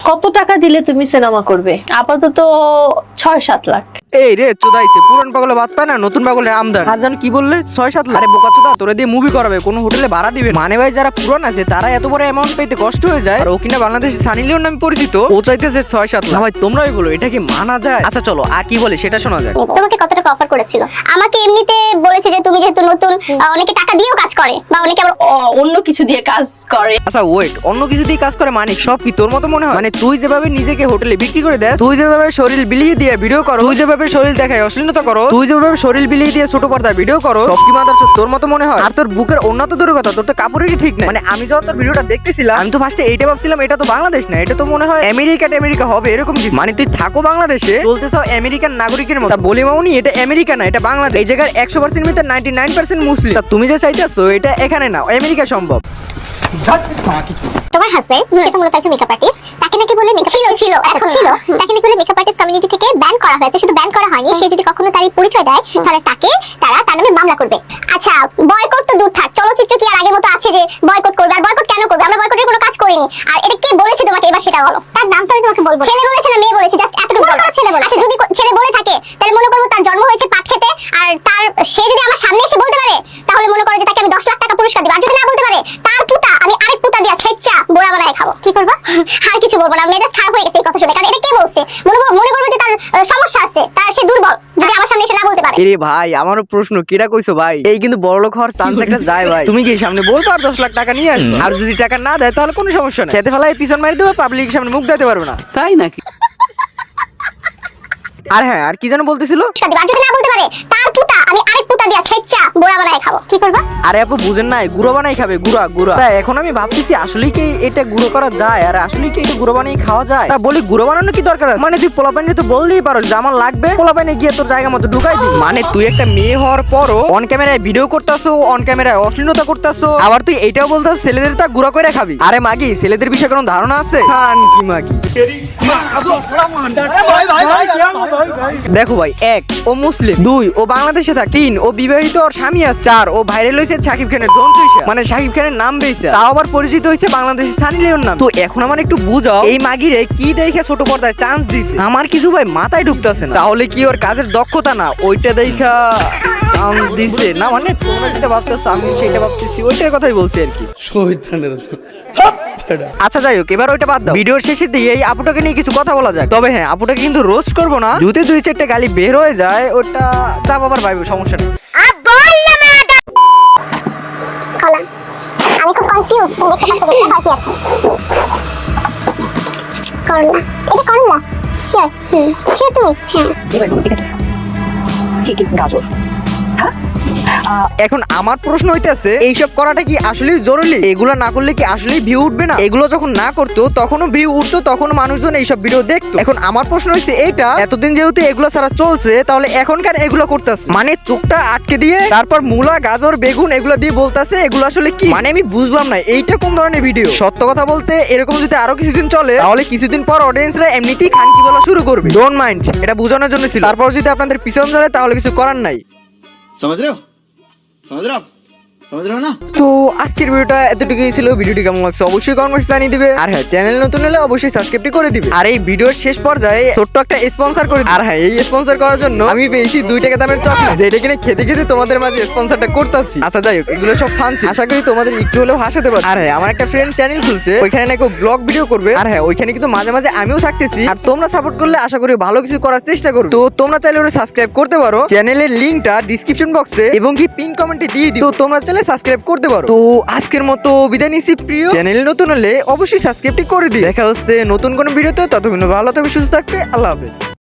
কত টাকা দিলে তুমি সিনেমা করবে? আপাতত ৬-৭ লাখ। এই রে চোদাইছে, পুরান পাগলে বাদ পায় না, নতুন পাগলে আমদান। আর জান কি বললে ৬-৭ লাখ? আরে বোকা চোদা, তোরা দিয়ে মুভি করাবে, কোন হোটেলে ভাড়া দিবে? মানে ভাই যারা পুরান আছে তারা এত বড় অ্যামাউন্ট পেতে কষ্ট হয়ে যায়। আর ও কিনা বাংলাদেশে সানি লিওন নামে পরিচিত, ও চাইতেছে ৬-৭ লাখ। ভাই তোমরাই বলো এটা কি মানা যায়? আচ্ছা চলো আর কি বলে সেটা শোনা যায়। তোমাকে কত টাকা অফার করেছিল? আমাকে এমনিতে বলেছে যে তুমি যেহেতু নতুন, অনেকে টাকা দিয়েও কাজ করে বা অনেকে আবার অন্য কিছু দিয়ে কাজ করে। আচ্ছা ওয়েট, অন্য কিছু দিয়ে কাজ করে মানে সব কি তোর মতো মনে হয়? মানে তুই যেভাবে নিজেকে হোটেলে বিক্রি করে দেস, তুই যেভাবে শরীর বিলিয়ে দিয়ে ভিডিও করো, তুই যেভাবে শরীর দেখায় অশ্লীলতা করো, তুই যেভাবে শরীর বিলিয়ে দিয়ে ছোট পর্দায় ভিডিও করো, সব কি মাদার তোর মতো মনে হয়? আর তোর বুকের উন্নত দূরের কথা, তোর তো কাপড়েরই ঠিক নাই। মানে আমি যখন তোর ভিডিওটা দেখতেছিলাম আমি তো ফার্স্টে এইটা ভাবছিলাম এটা তো বাংলাদেশ না, এটা তো মনে হয় আমেরিকা হবে এরকম কিছু। মানে তুই থাকো বাংলাদেশে, চলতে চাও আমেরিকান নাগরিকের মতো। বলি মাউনি এটা আমেরিকা না, এটা বাংলাদেশ। এই জায়গার 100% ভিতর 99% মুসলিম। তা তুমি যে চাইতেছো এটা এখানে না, আমেরিকা সম্ভব। তোমার হাজবেন্ড সে তো মূলত একজন মেকআপ আর্টিস্ট, তাকে নাকি বলে ছিল এখন ছিল তাকে নাকি বলে মেকআপ আর্টিস্ট কমিউনিটি থেকে ব্যান করা হয়েছে। শুধু ব্যান করা হয়নি, সে যদি কখনো তার এই পরিচয় দেয় তাহলে তারা তার নামে মামলা করবে। আচ্ছা বয়কট তো দূর থাক, চলচ্চিত্র কি আর আগের মতো আছে যে বয়কট করবে? আর বয়কট কেন করবে? আমরা বয়কটের কোনো কাজ করিনি। আর এটা কে বলেছে তোমাকে এবার সেটা বলো। তার নাম তো আমি তোমাকে বলবো। ছেলে বলেছে না মেয়ে বলেছে? জাস্ট এতটুকু বলো। ছেলে বলে। আচ্ছা যদি ছেলে বলে থাকে তাহলে মনে করবো তার জন্ম হয়েছে পাট খেতে, আর সে যদি আমার সামনে এসে বলতে পারে তাহলে মনে করো যে তাকে আমি 10 লাখ টাকা পুরস্কার দেব। আর যদি না বলতে পারে তার পুতা আমি আরেক পুতা দিয়া ছেচ্চা বোড়া বানায় খাবো। কি করবা? আর কিছু বলবো না, মেজাজ খারাপ হয়ে গেছে এই কথা শুনে। কারণ এটা কে বলছে? মনে করবো যে তার সমস্যা আছে, তার সে দুর্বল যদি আমার সামনে এসে না বলতে পারে। এরে ভাই আমারও প্রশ্ন, কেডা কইছো ভাই? এই কিন্তু বড়লোক হওয়ার চান্স একটা যায় ভাই। তুমি কি সামনে বলবো আর 10 লাখ টাকা নিয়ে আসবে? আর যদি টাকা না দেয় তাহলে কোনো সমস্যা নেই, খেতে ফেলায় পিছন মারি দেবে, পাবলিকের সামনে মুখ দিতে পারবে না। তাই নাকি? আর হ্যাঁ আর কি যেন বলতেছিল? আর যদি না বলতে পারে তার পুতা আমি আরেক পুতা দিয়া ছেচ্চা বোড়া বানায় খাবো। কি করবা? আরে আপু বুঝেন নাই, গুঁড়ো বানাই খাবে, গুঁড়া। তা এখন আমি ভাবতেছি আসলেই কি এটা গুঁড়ো করা যায়? আর আসলেই কি এটা গুঁড়ো বানিয়ে খাওয়া যায়? তা বলি গুঁড়ো বানানো কি দরকার আছে? মানে তুই পোলাপাইনে তো বললেই পারো যে আমার লাগবে, পোলাপাইনে গিয়ে তোর জায়গা মতো ঢুকাই দি। মানে তুই একটা মেয়ে হওয়ার পরও অন ক্যামেরায় ভিডিও করতেছো, অন ক্যামেরায় অশ্লীলতা করতেছো, আবার তুই এইটাও বলতেছ ছেলেদের তা গুঁড়া করে খাবি। আরে মাগি ছেলেদের বিষয়ে কোনো ধারণা আছে? কি মাগি দেখো ভাই, 1 ও মুসলিম, 2 ও বাংলাদেশে থাকে, 3 ও বিবাহিত, ওর স্বামী আছে, 4 ও ভাইরাল হয়েছে শাকিব খানের ডন চুইসা, মানে শাকিব খানের নাম বেইছে, তাও আবার পরিচিত হয়েছে বাংলাদেশের সানি লিওন নাম। তো এখন আমার একটু বুঝাও এই মাগিরে কি দেখে ছোট পর্দায় চান্স দিছে? আমার কিছু ভাই মাথায় ঢুকতেছে না। তাহলে কি ওর কাজের দক্ষতা না ওইটা দেখা চান্স দিছে না? মানে তোমরা যেটা ভাবতেছো আমি সেটা ভাবতেছি, ওইটার কথাই বলছি আর কি। আচ্ছা যাই হোক, এবার ওইটা বাদ দাও। ভিডিওর শেষের দিকে এই আপুটাকে নিয়ে কিছু কথা বলা যায়। তবে হ্যাঁ আপুটাকে কিন্তু রোস্ট করবো না, যদি 2-4টা গালি বের হয়ে যায় ওটা যা বাবার ভাইবো, সমস্যা নেই। আমি খুব কনফিউজ, তুমি দেখতে পাচ্ছ এটা বাকি আছে। করলা, এটা করলা। শিওর শিওর তুমি? হ্যাঁ এবার ঠিক গাজর। এখন আমার প্রশ্ন হইতেছে এইসব করাটা কি আসলে জরুরি? এগুলো না করলে কি আসলে ভিউ উঠবে না? এগুলো যখন না করতো তখনও ভিউ উঠতো, তখনও মানুষজন এইসব ভিডিও দেখতো। এখন আমার প্রশ্ন হচ্ছে এইটা, এতদিন যেহেতু এগুলো ছাড়া চলছে তাহলে এখনকার এগুলো করতেছে মানে চোখটা আটকে দিয়ে তারপর মূলা গাজর বেগুন এগুলো দিয়ে বলতেছে এগুলো আসলে কি? মানে আমি বুঝলাম না এইটা কোন ধরনের ভিডিও। সত্য কথা বলতে এরকম যদি আরো কিছুদিন চলে তাহলে কিছুদিন পর অডিয়েন্সরা এমনিতেই খানকি বলা শুরু করবে। ডোন্ট মাইন্ড, এটা বোঝানোর জন্য ছিল। তারপর যদি আপনাদের পিছন চলে তাহলে কিছু করার নাই। समझ रहे हो ना? তো আজকের ভিডিওটা এতটুকুই ছিল। ভিডিওটি কেমন লাগছে অবশ্যই কমেন্ট বক্সে জানিয়ে দিবে। আর হ্যাঁ চ্যানেল নতুন হলে অবশ্যই সাবস্ক্রাইব করে দিবে। আর এই ভিডিওর শেষ পর্যায়ে ছোট্ট একটা স্পন্সর করে দিই। আর হ্যাঁ এই স্পন্সর করার জন্য আমি পেয়েছি 2 টাকা দামের চকলেট, যেটা কিনে খেতে খেতে তোমাদের মাঝে স্পন্সরটা করতেছি। আচ্ছা যাই হোক, এগুলো সব ফানছি, আশা করি তোমাদের একটু হলেও হাসাতে পারবে। আর হ্যাঁ আমার একটা ফ্রেন্ড চ্যানেল খুলছে, ওইখানে নাকি ব্লগ ভিডিও করবে। আর হ্যাঁ ওইখানে কিন্তু মাঝে মাঝে আমিও থাকতেছি। আর তোমরা সাপোর্ট করলে আশা করি ভালো কিছু করার চেষ্টা করো। তো তোমরা চাইলে ওরা সাবস্ক্রাইব করতে পারো, চ্যানেলের লিংকটা ডেসক্রিপশন বক্সে এবং কি পিন কমেন্টে দিয়ে দিও। তো তোমরা চাইলে সাবস্ক্রাইব করতে পারো। তো আজকের মতো বিদায় নিচ্ছি প্রিয়। চ্যানেল নতুন হলে অবশ্যই সাবস্ক্রাইবটি করে দিই। দেখা হচ্ছে নতুন কোনো ভিডিওতে, ততক্ষণ ভালো থাকবে, সুস্থ থাকবে, আল্লাহ হাফেজ।